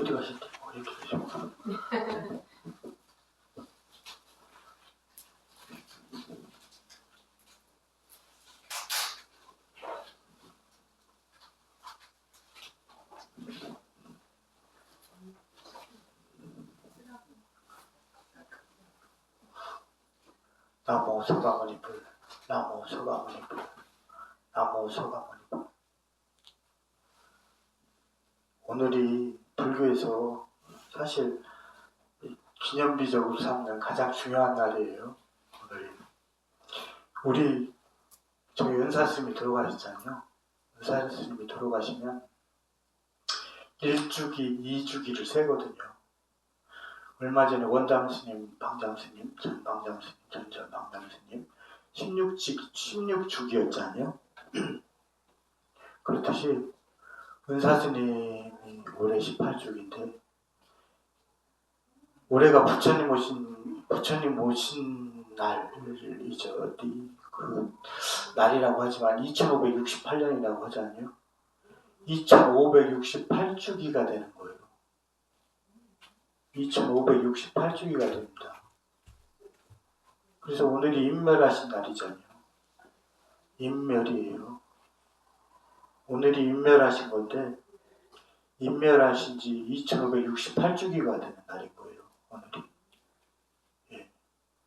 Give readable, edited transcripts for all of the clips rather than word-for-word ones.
어디 가셨대? 어디 계시구나. 나무 서가모니 불, 나무 서가모니 불, 나무 서가모니 불. 오늘이 불교에서 사실 기념비적으로 삼는 가장 중요한 날이에요. 오늘이 저희 은사스님이 돌아가셨잖아요. 은사스님이 돌아가시면 1주기, 2주기를 세거든요. 얼마 전에 원담스님, 방장스님, 전방장스님, 전전방장스님 16주기였잖아요. 그렇듯이 은사스님이 올해 18주기인데 올해가 부처님 오신 날이죠. 그 날이라고 하지만 2568년이라고 하잖아요. 2568주기가 되는 거예요. 2568주기가 됩니다. 그래서 오늘이 인멸하신 날이잖아요. 인멸이에요. 오늘이 인멸하신 건데 인멸하신 지 2568주기가 되는 날인 거예요. 오늘이. 예.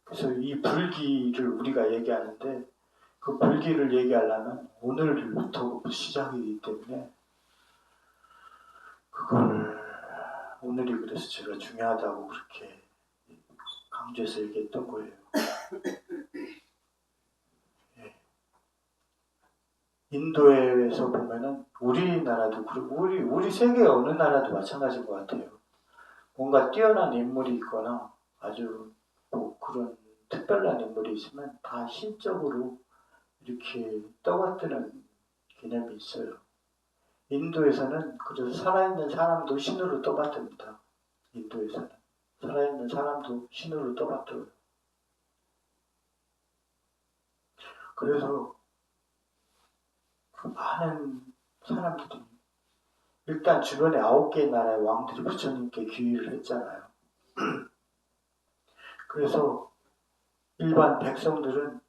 그래서 이 불기를 우리가 얘기하는데 그 불기를 얘기하려면 오늘부터 시작이기 때문에 그걸 오늘이 그래서 제가 중요하다고 그렇게 강조해서 얘기했던 거예요. 예. 인도에서 보면은 우리나라도 그리고 우리 세계 어느 나라도 마찬가지인 것 같아요. 뭔가 뛰어난 인물이 있거나 아주 뭐 그런 특별한 인물이 있으면 다 신적으로 이렇게 떠받드는 개념이 있어요. 인도에서는 그래서 살아있는 사람도 신으로 떠받듭니다. 인도에서는 살아있는 사람도 신으로 떠받들어요. 그래서 그 많은 사람들이 일단 주변에 9개의 나라의 왕들이 부처님께 귀의를 했잖아요. 그래서 일반 백성들은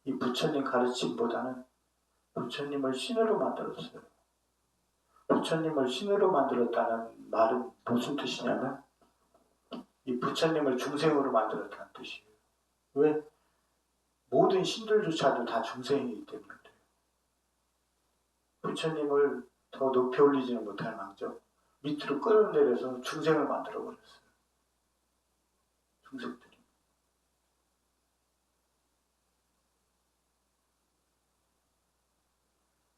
이 부처님 가르침보다는 부처님을 신으로 만들었어요. 부처님을 신으로 만들었다는 말은 무슨 뜻이냐면 이 부처님을 중생으로 만들었다는 뜻이에요. 왜? 모든 신들조차도 다 중생이기 때문에 그래요. 부처님을 더 높이 올리지는 못할 망정 밑으로 끌어내려서 중생을 만들어버렸어요. 중생들이.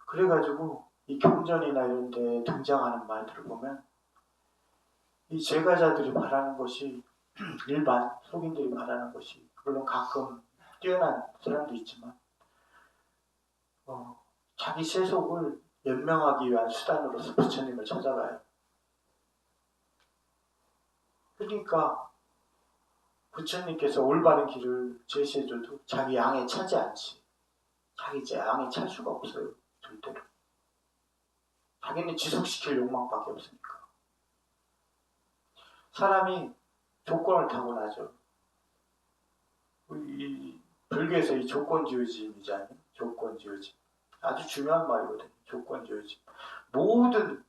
그래가지고 이 경전이나 이런 데 등장하는 말들을 보면 이 제가자들이 바라는 것이 일반 속인들이 바라는 것이 물론 가끔 뛰어난 사람도 있지만 자기 세속을 연명하기 위한 수단으로서 부처님을 찾아가요. 그러니까 부처님께서 올바른 길을 제시해줘도 자기 양에 차지 않지. 자기 양에 찰 수가 없어요. 절대로. 자기는 지속시킬 욕망밖에 없으니까. 사람이 조건을 타고나죠. 이 불교에서 이 조건지어짐이잖아요. 조건지어짐. 아주 중요한 말이거든요. 조건지어짐. 모든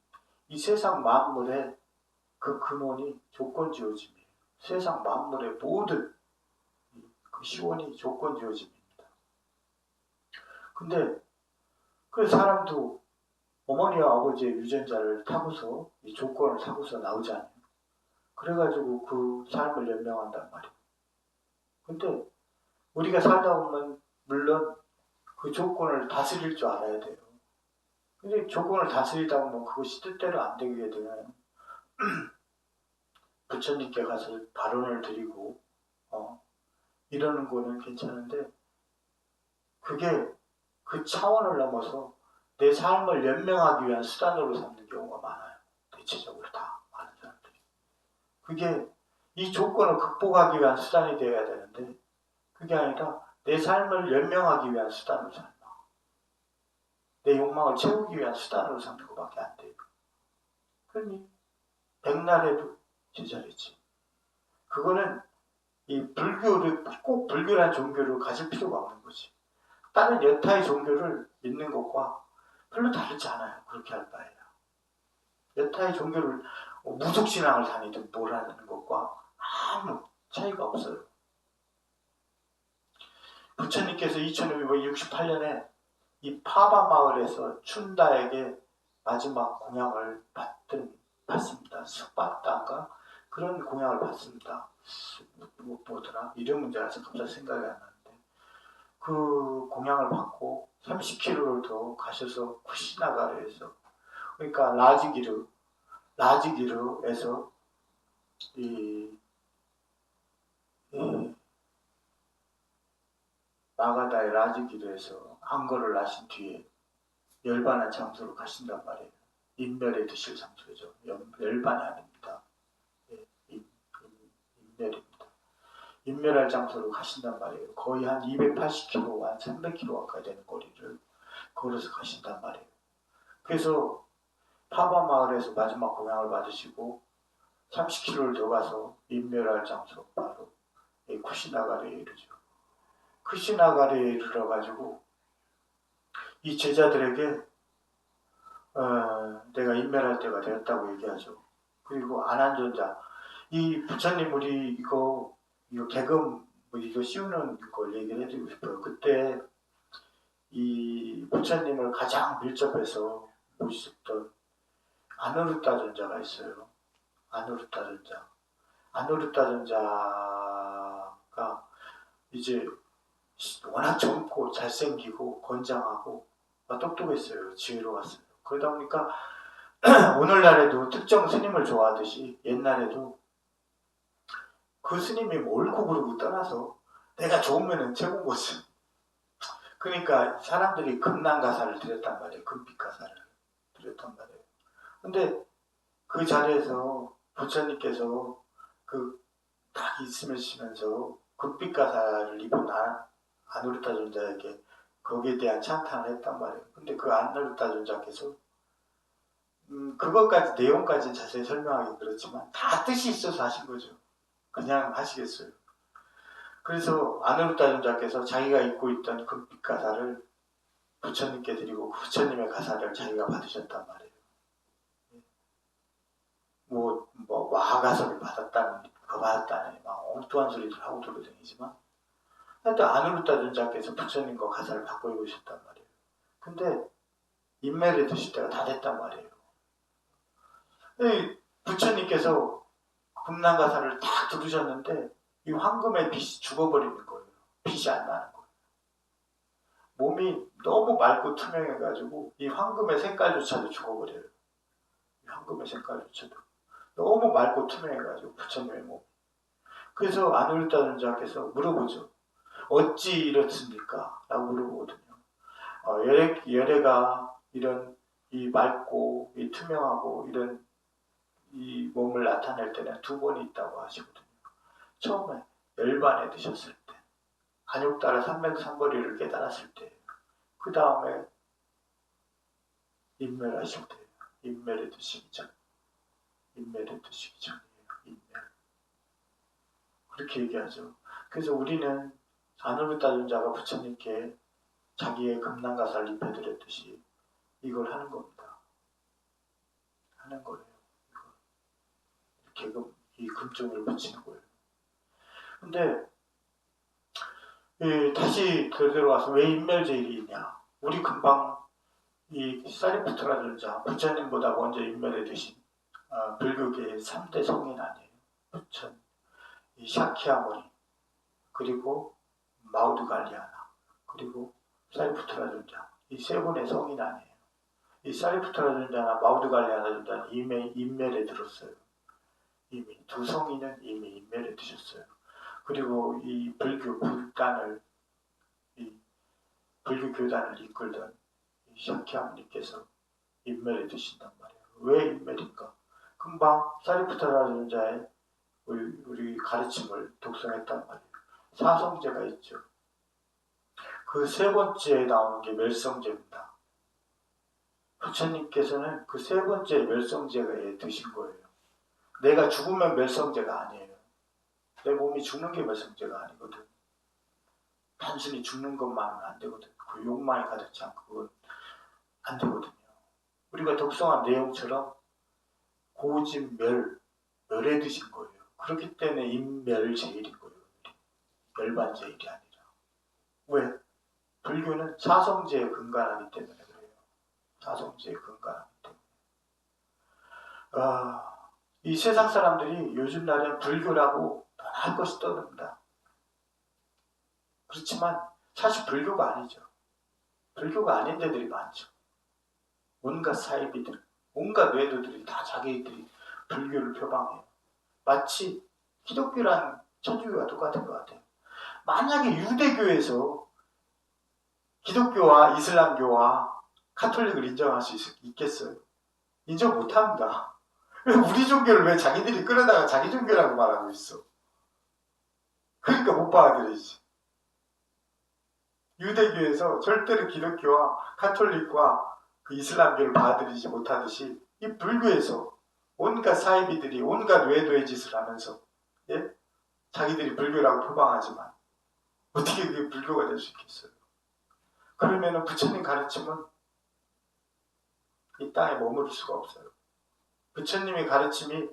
이 세상 만물의 그 근원이 조건지어짐이에요. 세상 만물의 모든 그 시원이 조건지어짐입니다. 근데 그 사람도 어머니와 아버지의 유전자를 타고서 이 조건을 타고서 나오잖아요. 그래가지고 그 삶을 연명한단 말이에요. 근데 우리가 살다 보면 물론 그 조건을 다스릴 줄 알아야 돼요. 근데 조건을 다스리다 보면 그것이 뜻대로 안 되게 되면 부처님께 가서 발언을 드리고 이러는 거는 괜찮은데 그게 그 차원을 넘어서 내 삶을 연명하기 위한 수단으로 삼는 경우가 많아요. 대체적으로 다 많은 사람들이. 그게 이 조건을 극복하기 위한 수단이 되어야 되는데 그게 아니라 내 삶을 연명하기 위한 수단으로 삼는 내 욕망을 채우기 위한 수단으로 삼는 것밖에 안 돼요. 그러니 백날에도 제자리지. 그거는 이 불교를 꼭 불교란 종교를 가질 필요가 없는 거지. 다른 여타의 종교를 믿는 것과 별로 다르지 않아요. 그렇게 할 바에야. 여타의 종교를 무속신앙을 다니든 뭘 하는 것과 아무 차이가 없어요. 부처님께서 2568년에 이 파바 마을에서 춘다에게 마지막 공양을 받습니다. 숙받다가 그런 공양을 받습니다. 뭐더라? 이름은 제가 갑자기 생각이 안 나는데 그 공양을 받고 30km를 더 가셔서 쿠시나가르에서 그러니까 라지기르에서 이 마가다의 라지기르에서 안거를 하신 뒤에 열반한 장소로 가신단 말이에요. 인멸에 드실 장소죠. 열반이 아닙니다. 인멸입니다. 인멸할 장소로 가신단 말이에요. 거의 한 280km, 한 300km 가까이 되는 거리를 걸어서 가신단 말이에요. 그래서 파바 마을에서 마지막 공양을 받으시고 30km를 더 가서 인멸할 장소 바로 쿠시나가르에 이르죠. 쿠시나가르에 이르러가지고 이 제자들에게 내가 인멸할 때가 되었다고 얘기하죠. 그리고 안한존자, 이 부처님 우리 이거 개금 이거 씌우는 걸 얘기를 해드리고 싶어요. 그때 이 부처님을 가장 밀접해서 모셨던 아누르타 존자가 있어요. 아누르타 존자. 아누르타 존자가 이제 워낙 젊고 잘생기고 건장하고 똑똑했어요. 지혜로웠어요. 그러다 보니까 오늘날에도 특정 스님을 좋아하듯이 옛날에도 그 스님이 옳고 그르고 떠나서 내가 좋으면 최고인 거지. 그러니까 사람들이 금난가사를 드렸단 말이에요. 금빛가사를 드렸단 말이에요. 근데 그 자리에서 부처님께서 그 딱 있으시면서 금빛가사를 입은 아누르타 존자에게 거기에 대한 찬탄을 했단 말이에요. 근데 그 아누르타 존자께서 그것까지 내용까지 자세히 설명하기 그렇지만 다 뜻이 있어서 하신 거죠. 그냥 하시겠어요. 그래서 아누르타 존자께서 자기가 입고 있던 금빛 가사를 부처님께 드리고 부처님의 가사를 자기가 받으셨단 말이에요. 뭐 와가서를 받았다는 막 엉뚱한 소리들 하고 돌아다니지만 하여튼 아누르타 존자께서 부처님과 가사를 바꿔 입으셨단 말이에요. 근데 인매를 드실 때가 다 됐단 말이에요. 부처님께서 금난가사를 딱 들으셨는데 이 황금의 빛이 죽어버리는 거예요. 빛이 안 나는 거예요. 몸이 너무 맑고 투명해가지고 이 황금의 색깔조차도 죽어버려요. 이 황금의 색깔조차도 너무 맑고 투명해가지고 부처님의 몸. 그래서 아누르타 존자께서 물어보죠. 어찌 이렇습니까? 라고 물어보거든요. 열애가 이런 이 맑고 이 투명하고 이런 이 몸을 나타낼 때는 두 번이 있다고 하시거든요. 처음에 열반에 드셨을 때, 안욕따라 삼맥삼거리를 깨달았을 때, 그 다음에 인멸하실 때, 인멸에 드시기 전이에요. 인멸. 그렇게 얘기하죠. 그래서 우리는 아누르타 존자가 부처님께 자기의 금난가사를 입혀드렸듯이 이걸 하는 겁니다. 하는 거예요. 이렇게 이 금쪽을 붙이는 거예요. 근데 다시 그대로 와서 왜 인멸제일이 있냐? 우리 금방 이 사리푸트라 존자 부처님보다 먼저 인멸해 드신 불교계의 3대 성인 아니에요. 부처님, 이 샤키야모니, 그리고 마우드갈리아나, 그리고 사리푸트라 존자. 이 세 분의 성인 아니에요. 이 사리푸트라 존자나 마우드갈리아나 존자는 이미 인멸에 들었어요. 이미 두 성인은 이미 인멸에 드셨어요. 그리고 이 불교 교단을 이끌던 샤키야모니께서 인멸에 드신단 말이에요. 왜 인멸인가? 금방 사리푸트라 존자의 우리 가르침을 독송했단 말이에요. 사성제가 있죠. 그 세 번째에 나오는 게 멸성제입니다. 부처님께서는 그 세 번째 멸성제에 드신 거예요. 내가 죽으면 멸성제가 아니에요. 내 몸이 죽는 게 멸성제가 아니거든. 단순히 죽는 것만은 안 되거든. 그 욕망이 가득 찬 그건 안 되거든요. 우리가 독성한 내용처럼 고집 멸에 드신 거예요. 그렇기 때문에 인멸제일인 거예요. 멸반제일이 아니라. 왜? 불교는 사성제에 근간하기 때문에 그래요. 사성제에 근간하기 때문에. 이 세상 사람들이 요즘 날엔 불교라고 할 것이 떠듭니다. 그렇지만 사실 불교가 아니죠. 불교가 아닌 데들이 많죠. 온갖 사이비들, 온갖 외도들이 다 자기들이 불교를 표방해요. 마치 기독교랑 천주교가 똑같은 것 같아요. 만약에 유대교에서 기독교와 이슬람교와 카톨릭을 인정할 수 있겠어요? 인정 못합니다. 우리 종교를 왜 자기들이 끌어다가 자기 종교라고 말하고 있어? 그러니까 못 받아들이지. 유대교에서 절대로 기독교와 카톨릭과 그 이슬람교를 받아들이지 못하듯이 이 불교에서 온갖 사이비들이 온갖 외도의 짓을 하면서 자기들이 불교라고 표방하지만 어떻게 그게 불교가 될 수 있겠어요? 그러면 부처님 가르침은 이 땅에 머무를 수가 없어요. 부처님의 가르침이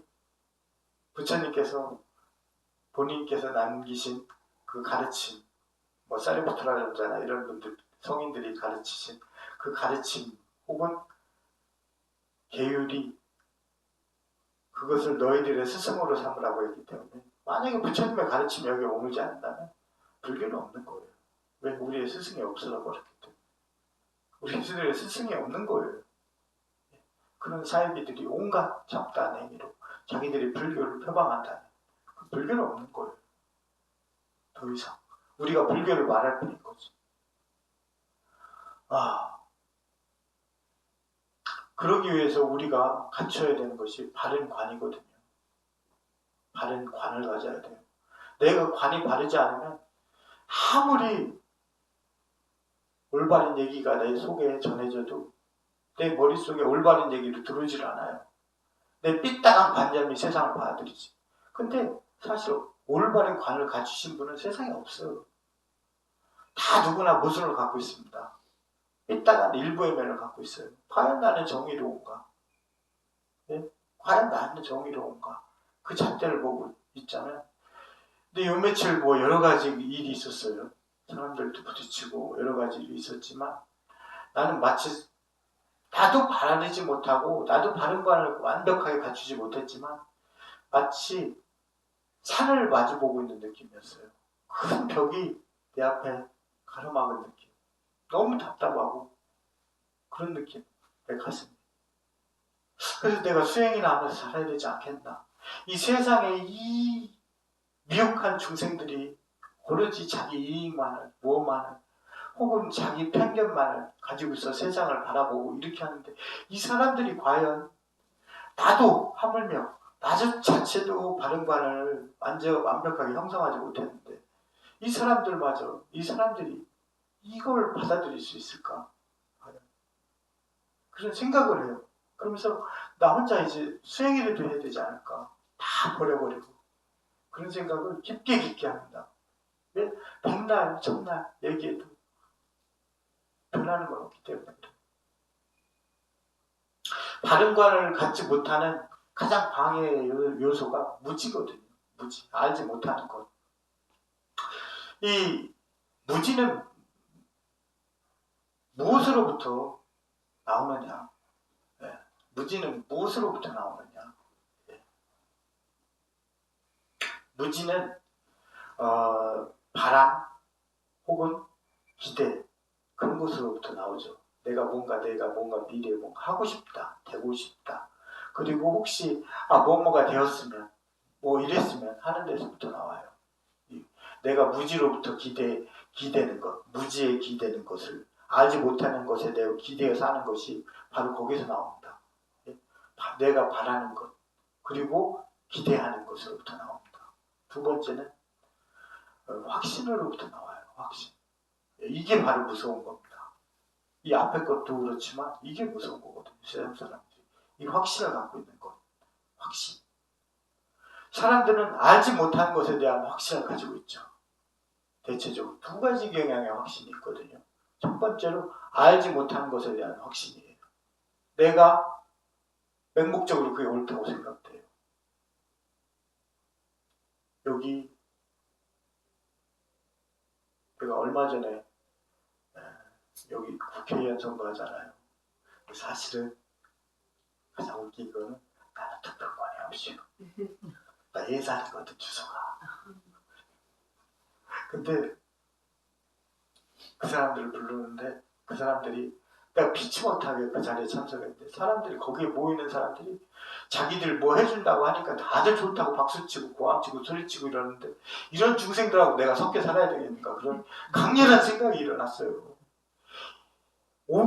부처님께서 본인께서 남기신 그 가르침, 뭐 사리푸트라존자나 이런 분들 성인들이 가르치신 그 가르침 혹은 계율이 그것을 너희들의 스승으로 삼으라고 했기 때문에 만약에 부처님의 가르침이 여기에 머물지 않는다면 불교는 없는 거예요. 왜? 우리의 스승이 없어져 버렸기 때문에. 우리들의 스승이 없는 거예요. 그런 사이비들이 온갖 잡다한 행위로 자기들이 불교를 표방한다면 그 불교는 없는 거예요. 더 이상 우리가 불교를 말할 뿐인 거지. 그러기 위해서 우리가 갖춰야 되는 것이 바른 관이거든요. 바른 관을 가져야 돼요. 내가 관이 바르지 않으면 아무리 올바른 얘기가 내 속에 전해져도 내 머릿속에 올바른 얘기를 들어오질 않아요. 내 삐딱한 관념이 세상을 받아들이지. 근데 사실 올바른 관을 갖추신 분은 세상에 없어요. 다 누구나 모순을 갖고 있습니다. 삐딱한 일부의 면을 갖고 있어요. 과연 나는 정의로운가? 네? 과연 나는 정의로운가? 그 잣대를 보고 있잖아요. 근데 요 며칠 뭐 여러 가지 일이 있었어요. 사람들도 부딪히고 여러 가지 일이 있었지만 나는 마치 나도 바라지 못하고 나도 바른 관을 완벽하게 갖추지 못했지만 마치 산을 마주보고 있는 느낌이었어요. 큰 벽이 내 앞에 가로막은 느낌. 너무 답답하고 그런 느낌. 내 가슴이. 그래서 내가 수행이나 하면서 살아야 되지 않겠나. 이 세상에 이 미혹한 중생들이 오로지 자기 이익만을 무엇만을 혹은 자기 편견만을 가지고 있어 세상을 바라보고 이렇게 하는데 이 사람들이 과연 나도 하물며 나 자체도 바른 관을 완벽하게 형성하지 못했는데 이 사람들마저 이 사람들이 이걸 받아들일 수 있을까? 그런 생각을 해요. 그러면서 나 혼자 이제 수행이라도 해야 되지 않을까? 다 버려버리고 그런 생각을 깊게 합니다. 왜? 백날 천날 얘기해도 변하는 건 없기 때문에 그래요. 바른 관을 갖지 못하는 가장 방해의 요소가 무지거든요. 무지. 알지 못하는 것. 이 무지는 무엇으로부터 나오느냐? 네. 무지는 무엇으로부터 나오느냐? 네. 무지는 바람 혹은 기대 그런 것으로부터 나오죠. 내가 뭔가 미래에 뭔가 하고 싶다, 되고 싶다. 그리고 혹시 뭐뭐가 되었으면 뭐 이랬으면 하는 데서부터 나와요. 내가 무지로부터 기대는 것, 무지에 기대는 것을 알지 못하는 것에 대해 기대어서 하는 것이 바로 거기서 나옵니다. 내가 바라는 것, 그리고 기대하는 것으로부터 나옵니다. 두 번째는 확신으로부터 나와요. 확신. 이게 바로 무서운 겁니다. 이 앞에 것도 그렇지만 이게 무서운 거거든요. 세상 사람들이. 이 확신을 갖고 있는 것. 확신. 사람들은 알지 못하는 것에 대한 확신을 가지고 있죠. 대체적으로 두 가지 경향의 확신이 있거든요. 첫 번째로 알지 못하는 것에 대한 확신이에요. 내가 맹목적으로 그게 옳다고 생각돼요. 여기 제가 얼마 전에 여기 국회의원 선거하잖아요. 사실은 가장 웃긴 거는 나는 투표권이 없이 나 예산이거든 주소가. 근데 그 사람들을 부르는데 그 사람들이 내가 피치 못하게 그 자리에 참석했는데 사람들이 거기에 모이는 사람들이 자기들 뭐 해준다고 하니까 다들 좋다고 박수치고 고함치고 소리치고 이러는데 이런 중생들하고 내가 섞여 살아야 되겠는가 그런 강렬한 생각이 일어났어요.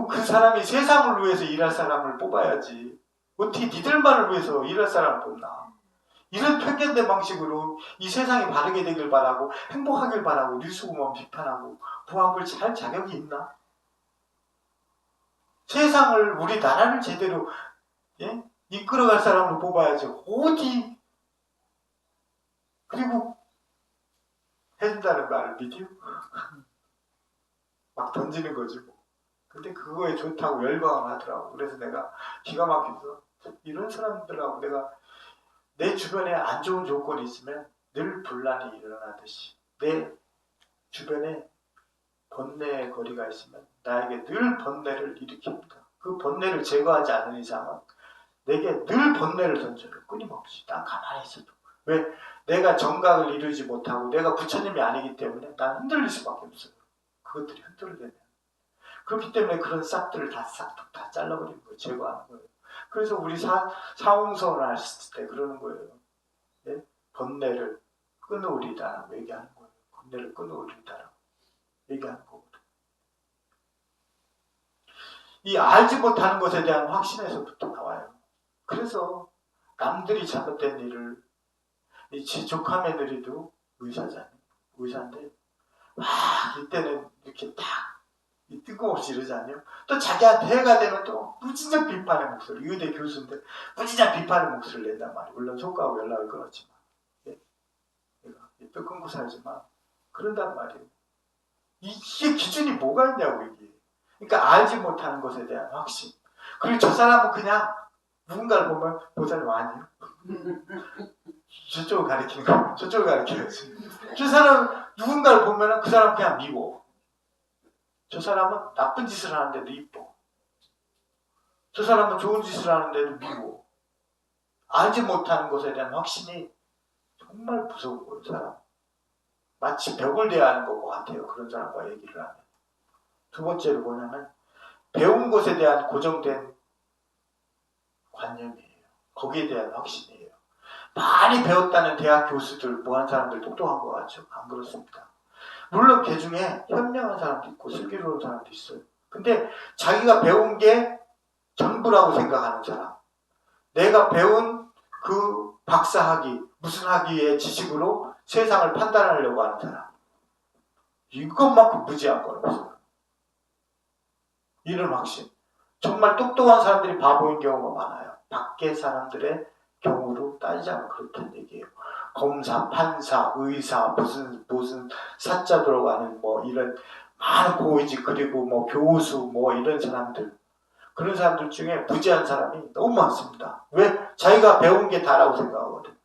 그 사람이 세상을 위해서 일할 사람을 뽑아야지 어떻게 니들만을 위해서 일할 사람을 뽑나. 이런 편견된 방식으로 이 세상이 바르게 되길 바라고 행복하길 바라고 뉴스공원 비판하고 부합을 잘 자격이 있나? 세상을 우리 나라를 제대로 이끌어갈 사람으로 뽑아야지 어디 그리고 해준다는 말을 믿어요? 막 던지는 거지 뭐. 근데 그거에 좋다고 열광을 하더라고. 그래서 내가 기가 막혀서 이런 사람들하고 내가 내 주변에 안 좋은 조건이 있으면 늘 분란이 일어나듯이 내 주변에 번뇌의 거리가 있으면 나에게 늘 번뇌를 일으킵니다. 그 번뇌를 제거하지 않는 이상은 내게 늘 번뇌를 던져요. 끊임없이. 난 가만히 있어도. 왜? 내가 정각을 이루지 못하고 내가 부처님이 아니기 때문에 난 흔들릴 수밖에 없어요. 그것들이 흔들리면. 그렇기 때문에 그런 싹들을 다 싹둑 다 잘라버리는 거예요. 제거하는 거예요. 그래서 우리 사홍선을 하실 때 그러는 거예요. 네? 번뇌를 끊으리다라고 얘기하는 거예요. 번뇌를 끊으리다라고 얘기하는 거거든요. 이 알지 못하는 것에 대한 확신에서부터 나와요. 그래서 남들이 잘못된 일을 제 조카 며느리도 의사인데 막 이때는 이렇게 딱 뜬금없이 이러잖아요. 또 자기한테 해가 되면 또 무진장 비판의 목소리, 의대 교수인데 무진장 비판의 목소리를 낸단 말이에요. 물론 속하고 연락을 끊었지만 내가 또 끊고 살지만 그런단 말이에요. 이게 기준이 뭐가 있냐고 이게. 그러니까 알지 못하는 것에 대한 확신. 그리고 저 사람은 그냥 누군가를 보면 보살님 아니에요. 저쪽을 가리키는 거. 저쪽을 가리켜야지. 저 사람 누군가를 보면 그 사람 그냥 미워. 저 사람은 나쁜 짓을 하는데도 이뻐. 저 사람은 좋은 짓을 하는데도 미워. 알지 못하는 것에 대한 확신이 정말 무서운 거예요, 사람. 마치 벽을 대하는 것 같아요, 그런 사람과 얘기를 하면. 두 번째로 뭐냐면 배운 것에 대한 고정된 관념이에요. 거기에 대한 확신이에요. 많이 배웠다는 대학 교수들, 뭐한 사람들 똑똑한 것 같죠? 안 그렇습니다. 물론 그 중에 현명한 사람도 있고 슬기로운 사람도 있어요. 근데 자기가 배운 게 전부라고 생각하는 사람, 내가 배운 그 박사학위, 무슨 학위의 지식으로 세상을 판단하려고 하는 사람, 이것만큼 무지한 건 없어요. 이런 확신. 정말 똑똑한 사람들이 바보인 경우가 많아요. 밖에 사람들의 경우로 따지자면 그렇다는 얘기예요. 검사, 판사, 의사, 무슨 사자 들어가는 뭐 이런 많은 고위직 그리고 뭐 교수 뭐 이런 사람들, 그런 사람들 중에 무지한 사람이 너무 많습니다. 왜? 자기가 배운 게 다라고 생각하거든.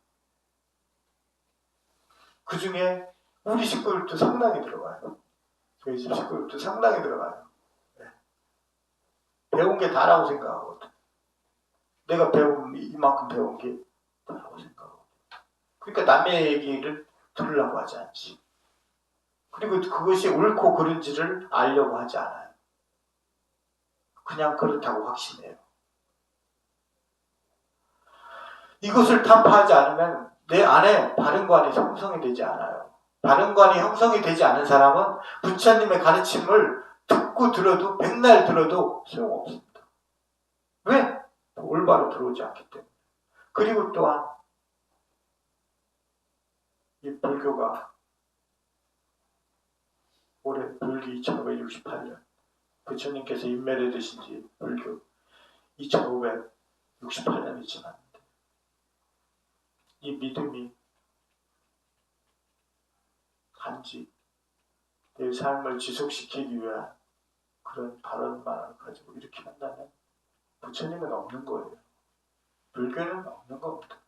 그 중에 우리 식구들도 상당히 들어가요. 저희 집 식구들도 상당히 들어가요. 네. 배운 게 다라고 생각하거든. 내가 배운 이만큼 배운 게 다라고 생각하거든. 그러니까 남의 얘기를 들으려고 하지 않지. 그리고 그것이 옳고 그른지를 알려고 하지 않아요. 그냥 그렇다고 확신해요. 이것을 타파하지 않으면 내 안에 바른관이 형성이 되지 않아요. 바른관이 형성이 되지 않은 사람은 부처님의 가르침을 듣고 들어도 백날 들어도 소용없습니다. 왜? 올바로 들어오지 않기 때문에. 그리고 또한 이 불교가 올해 불기 2568년 부처님께서 인멸해 드신 지 불교 2568년이 지났는데 이 믿음이 단지 내 삶을 지속시키기 위한 그런 발언만을 가지고 이렇게 한다면 부처님은 없는 거예요. 불교는 없는 겁니다.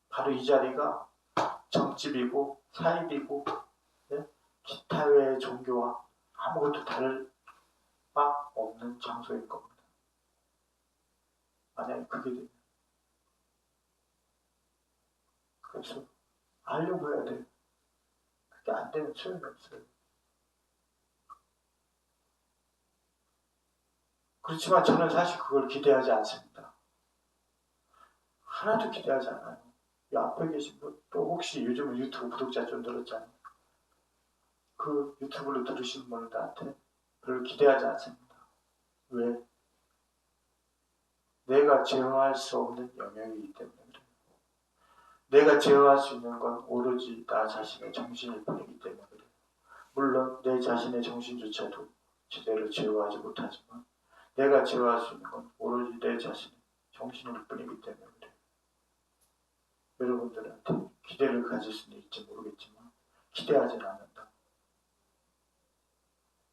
바로 이 자리가 정집이고 사입이고 기타 외의 종교와 아무것도 다를 바 없는 장소인 겁니다. 만약에 그게 되면 그래서 알려고 해야 돼요. 그게 안 되면 소용이 없어요. 그렇지만 저는 사실 그걸 기대하지 않습니다. 하나도 기대하지 않아요. 이 앞에 계신 분, 또 혹시 요즘은 유튜브 구독자 좀 늘었잖아요. 그 유튜브로 들으신 분들한테 별로 기대하지 않습니다. 왜? 내가 제어할 수 없는 영역이기 때문에 그래요. 내가 제어할 수 있는 건 오로지 나 자신의 정신일 뿐이기 때문에 그래요. 물론 내 자신의 정신조차도 제대로 제어하지 못하지만 내가 제어할 수 있는 건 오로지 내 자신의 정신일 뿐이기 때문에 그래요. 여러분들한테 기대를 가질 수는 있지 모르겠지만 기대하지는 않는다.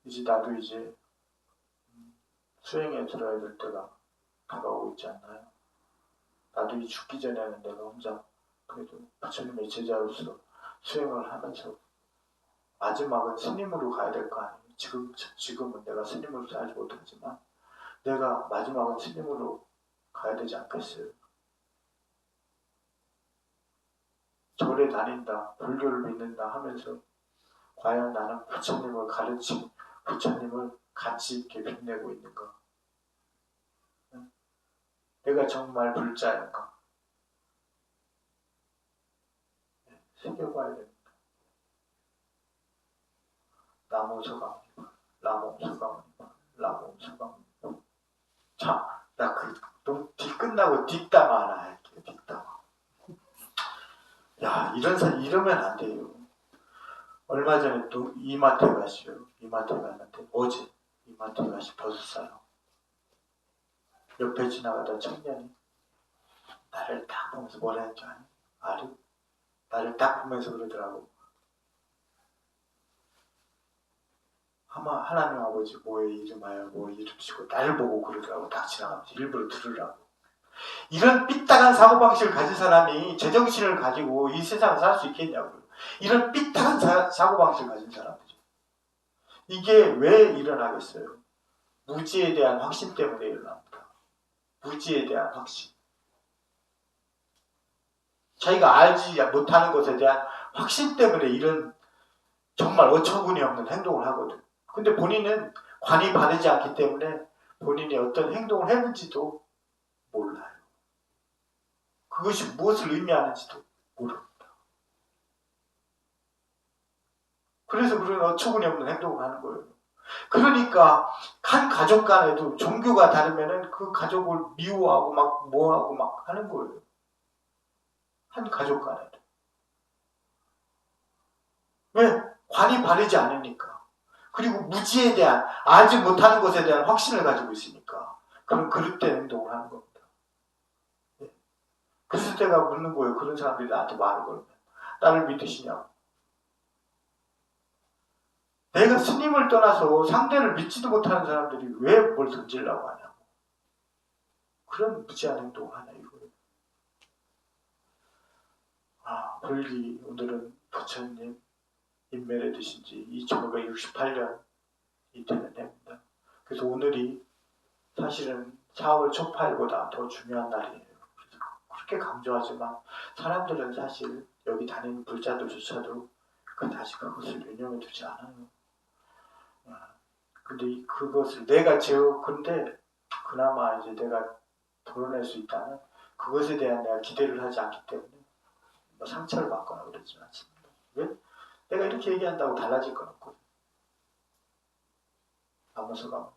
이제 나도 이제 수행에 들어야 될 때가 다가오고 있지 않나요? 나도 이 죽기 전에는 내가 혼자 그래도 부처님의 제자로서 수행을 하면서 마지막은 스님으로 가야 될 거 아니에요. 지금은 내가 스님으로 살지 못하지만 내가 마지막은 스님으로 가야 되지 않겠어요? 절에 다닌다, 불교를 믿는다 하면서 과연 나는 부처님을 가르친 부처님을 가치 있게 빛내고 있는가? 내가 정말 불자인가? 새겨봐야 됩니다. 나무서가모니파, 나무서가모니파, 나무서가모니파. 자, 나 뒤 끝나고 뒷담화 하나 할게요. 뒷담화. 야, 이러면 안 돼요. 얼마 전에 또 이마트에 갔어요. 이마트에 갔는데 어제 이마트에 가서 버섯 사요. 옆에 지나가던 청년이 나를 딱 보면서 뭐라 했는지 아니? 나를 딱 보면서 그러더라고. 하나님 아버지 뭐의 이름하여 뭐 이름치고 나를 보고 그러더라고. 딱 지나가면서 일부러 들으라고. 이런 삐딱한 사고방식을 가진 사람이 제정신을 가지고 이 세상을 살 수 있겠냐고요. 이런 삐딱한 사고방식을 가진 사람들이. 이게 왜 일어나겠어요? 무지에 대한 확신 때문에 일어납니다. 무지에 대한 확신. 자기가 알지 못하는 것에 대한 확신 때문에 이런 정말 어처구니 없는 행동을 하거든. 근데 본인은 관이 바르지 않기 때문에 본인이 어떤 행동을 했는지도 몰라요. 그것이 무엇을 의미하는지도 모릅니다. 그래서 그런 어처구니 없는 행동을 하는 거예요. 그러니까 한 가족 간에도 종교가 다르면은 그 가족을 미워하고 막 뭐하고 막 하는 거예요. 한 가족 간에도. 왜? 관이 바르지 않으니까. 그리고 무지에 대한, 알지 못하는 것에 대한 확신을 가지고 있으니까. 그런 그릇된 행동을 하는 겁니다. 네. 그래서 제가 묻는 거예요. 그런 사람들이 나한테 말을 걸면. 나를 믿으시냐고. 내가 스님을 떠나서 상대를 믿지도 못하는 사람들이 왜 뭘 던지려고 하냐고. 그런 무지한 행동을 하냐 이거예요. 불기 오늘은 부처님 인멸에 드신 지 2568년이 되는 해입니다. 그래서 오늘이 사실은 4월 초파일보다 더 중요한 날이에요. 그래서 그렇게 강조하지만 사람들은 사실 여기 다니는 불자들조차도 다시 그것을 유념해 두지 않아요. 근데 그것을 근데 그나마 이제 내가 덜어낼 수 있다면 그것에 대한 내가 기대를 하지 않기 때문에 뭐 상처를 받거나 그러지 않습니다. 왜? 내가 이렇게 얘기한다고 달라질 건 없거든. 나무서가